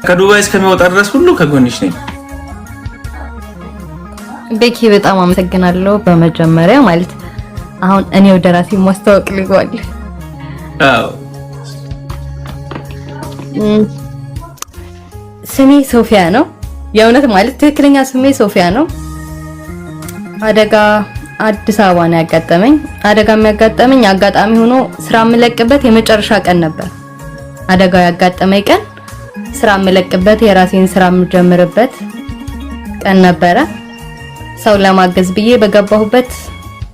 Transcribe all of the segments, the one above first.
ከዱባይ እስከሚወጣ ድረስ ሁሉ ከጎንሽ ነኝ። ቤኪ በጣም አመሰግናለሁ። በመጀመሪያ ማለት አሁን እኔ ወደ ራሴ ማስተዋወቅ ልጓል። አዎ ስሜ ሶፊያ ነው። የእውነት ማለት ትክክለኛ ስሜ ሶፊያ ነው። አደጋ አዲስ አበባ ነው ያጋጠመኝ። አደጋ የሚያጋጠመኝ አጋጣሚ ሆኖ ስራ የምለቅበት የመጨረሻ ቀን ነበር። አደጋው ያጋጠመኝ ቀን ስራ የምለቅበት የራሴን ስራ የምጀምርበት ቀን ነበረ። ሰው ለማገዝ ብዬ በገባሁበት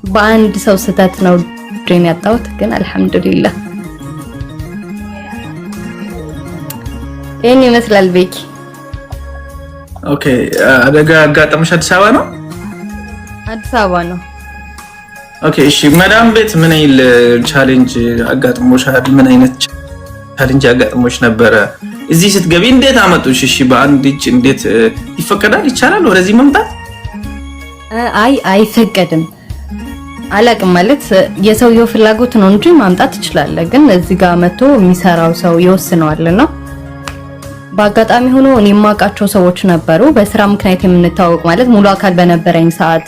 በአንድ ሰው ስህተት ነው ድሬን ያጣሁት። ግን አልহামዱሊላህ ይሄን ይመስላል። ቤኪ ኦኬ። አደጋ ያጋጠመሽ አዲስ አበባ ነው? አዲስ አበባ ነው። ኦኬ እሺ። መዳም ቤት ምን አይል ቻሌንጅ አጋጥሞሻል? ምን አይነት ቻሌንጅ አጋጥሞሽ ነበረ? እዚህ ስትገቢ እንዴት አመጡሽ? እሺ በአንድ እጅ እንዴት ይፈቀዳል? ይቻላል ወደዚህ መምጣት? አይ አይፈቀድም። አላቅም ማለት የሰውየው ፍላጎት ነው እንጂ ማምጣት ይችላል። ግን እዚህ ጋር መጥቶ የሚሰራው ሰው ይወስነዋልና በአጋጣሚ ሆኖ እኔ የማውቃቸው ሰዎች ነበሩ። በስራ ምክንያት የምንታወቅ ማለት ሙሉ አካል በነበረኝ ሰዓት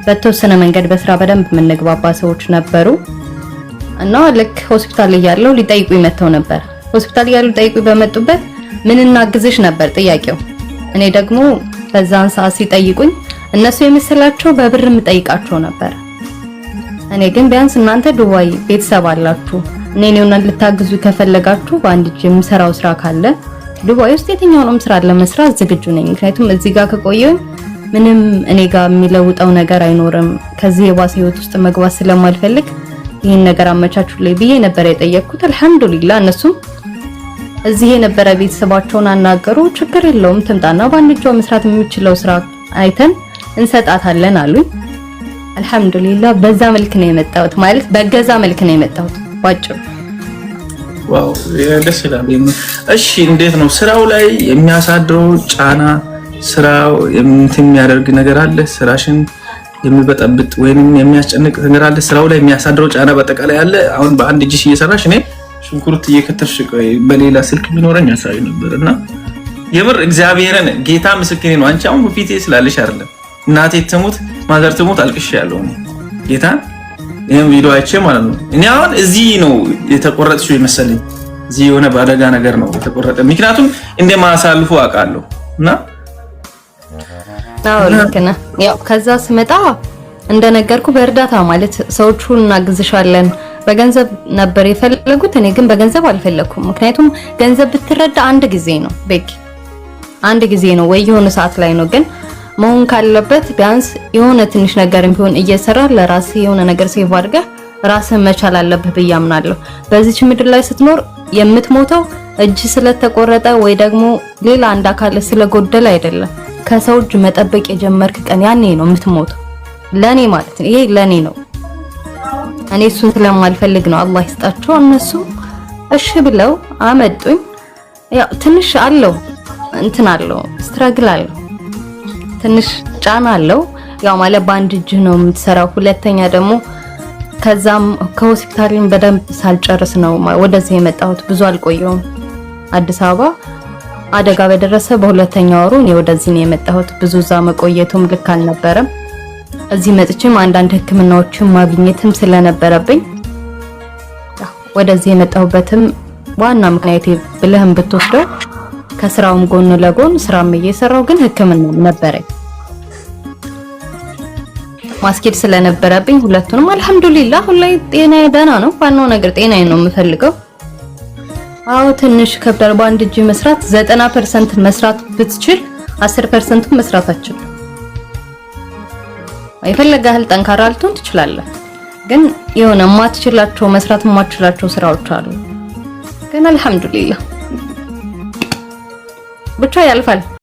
በተወሰነ መንገድ በስራ በደንብ የምንግባባ ሰዎች ነበሩ እና ልክ ሆስፒታል እያለሁ ሊጠይቁኝ መተው ነበር። ሆስፒታል እያለሁ ሊጠይቁኝ በመጡበት ምን እናግዝሽ ነበር ጥያቄው። እኔ ደግሞ በዛን ሰዓት ሲጠይቁኝ እነሱ የመሰላቸው በብር የምጠይቃቸው ነበር። እኔ ግን ቢያንስ እናንተ ዱባይ ቤተሰብ አላችሁ፣ እኔን የሆነ ልታግዙ ከፈለጋችሁ በአንድ እጅ የምሰራው ስራ ካለ ዱባይ ውስጥ የትኛውንም ስራ ለመስራት ዝግጁ ነኝ። ምክንያቱም እዚህ ጋር ከቆየሁኝ ምንም እኔ ጋር የሚለውጠው ነገር አይኖርም። ከዚህ የባሰ ህይወት ውስጥ መግባት ስለማልፈልግ ይሄን ነገር አመቻቹልኝ ብዬ ነበር የጠየቅኩት። አልহামዱሊላህ እነሱም እዚህ የነበረ ቤተሰባቸውን አናገሩ። ችግር የለውም ትምጣና በአንድ እጇ መስራት የምችለው ስራ አይተን እንሰጣታለን አሉኝ። አልহামዱሊላህ በዛ መልክ ነው የመጣሁት፣ ማለት በገዛ መልክ ነው የመጣሁት ባጭሩ። ዋው ደስ ይላል። እሺ እንዴት ነው ስራው ላይ የሚያሳድረው ጫና? ስራው የሚያደርግ ነገር አለ? ስራሽን የሚበጠብጥ ወይንም የሚያስጨንቅ ነገር አለ? ስራው ላይ የሚያሳድረው ጫና በጠቃላይ አለ? አሁን በአንድ እጅሽ እየሰራሽ እኔ ሽንኩርት እየከተፍሽ በሌላ ስልክ ቢኖረኝ ያሳይ ነበርና የምር እግዚአብሔርን ጌታ ምስክሬ ነው። አንቺ አሁን በፊቴ ስላለሽ አይደለም እናቴ ትሙት ማዘር ትሙት አልቅሻለሁ ጌታ ይሄን ቪዲዮ አይቼ ማለት ነው። እኔ አሁን እዚህ ነው የተቆረጥሽው ይመስለኝ። እዚህ የሆነ ባደጋ ነገር ነው የተቆረጠ። ምክንያቱም እንደማሳልፉ አውቃለሁ እና አዎ ልክ ነህ። ያው ከዛ ስመጣ እንደነገርኩ በእርዳታ ማለት ሰዎቹን እናግዝሻለን በገንዘብ ነበር የፈለጉት። እኔ ግን በገንዘብ አልፈለኩም። ምክንያቱም ገንዘብ ብትረዳ አንድ ጊዜ ነው ቤኪ፣ አንድ ጊዜ ነው ወይ የሆነ ሰዓት ላይ ነው። ግን መሆን ካለበት ቢያንስ የሆነ ትንሽ ነገርም ቢሆን እየሰራ ለራስ የሆነ ነገር ሴቭ አድርገህ ራስን መቻል አለብህ ብዬ አምናለሁ። በዚች ምድር ላይ ስትኖር የምትሞተው እጅ ስለተቆረጠ ወይ ደግሞ ሌላ አንድ አካል ስለጎደለ አይደለም። ከሰው እጅ መጠበቅ የጀመርክ ቀን ያኔ ነው የምትሞተው። ለኔ ማለት ነው ይሄ ለኔ ነው። እኔ እሱን ስለማልፈልግ ነው። አላህ ይስጣቸው እነሱ እሺ ብለው አመጡኝ። ያው ትንሽ አለው እንትን አለው ስትራግል አለው ትንሽ ጫና አለው። ያው ማለት በአንድ እጅ ነው የምትሰራው። ሁለተኛ ደግሞ ከዛም ከሆስፒታልን በደንብ ሳልጨርስ ነው ወደዚህ የመጣሁት። ብዙ አልቆየውም። አዲስ አበባ አደጋ በደረሰ በሁለተኛው ወሩ ነው ወደዚህ ነው የመጣሁት። ብዙ እዛ መቆየቱም ልክ አልነበረም። እዚህ መጥቼም አንዳንድ ህክምናዎችን ማግኘትም ስለነበረብኝ ወደዚህ የመጣሁበትም ዋና ምክንያት ብለህም ብትወስደው ከስራውም ጎን ለጎን ስራም እየሰራው ግን ህክምና ነበረኝ ማስኬድ ስለነበረብኝ ሁለቱንም አልহামዱሊላህ ሁላይ ጤናዬ ደህና ነው። ዋናው ነገር ጤናዬ ነው የምፈልገው። አዎ ትንሽ ከብዳር በአንድ እጅ መስራት 90% መስራት ብትችል 10% መስራት አትችልም። አይፈለጋህል ጠንካራ ልትሆን ትችላለህ፣ ግን የሆነ ማትችላቸው መስራት ማትችላቸው ስራዎች አሉ። ግን አልহামዱሊላህ ብቻ ያልፋል።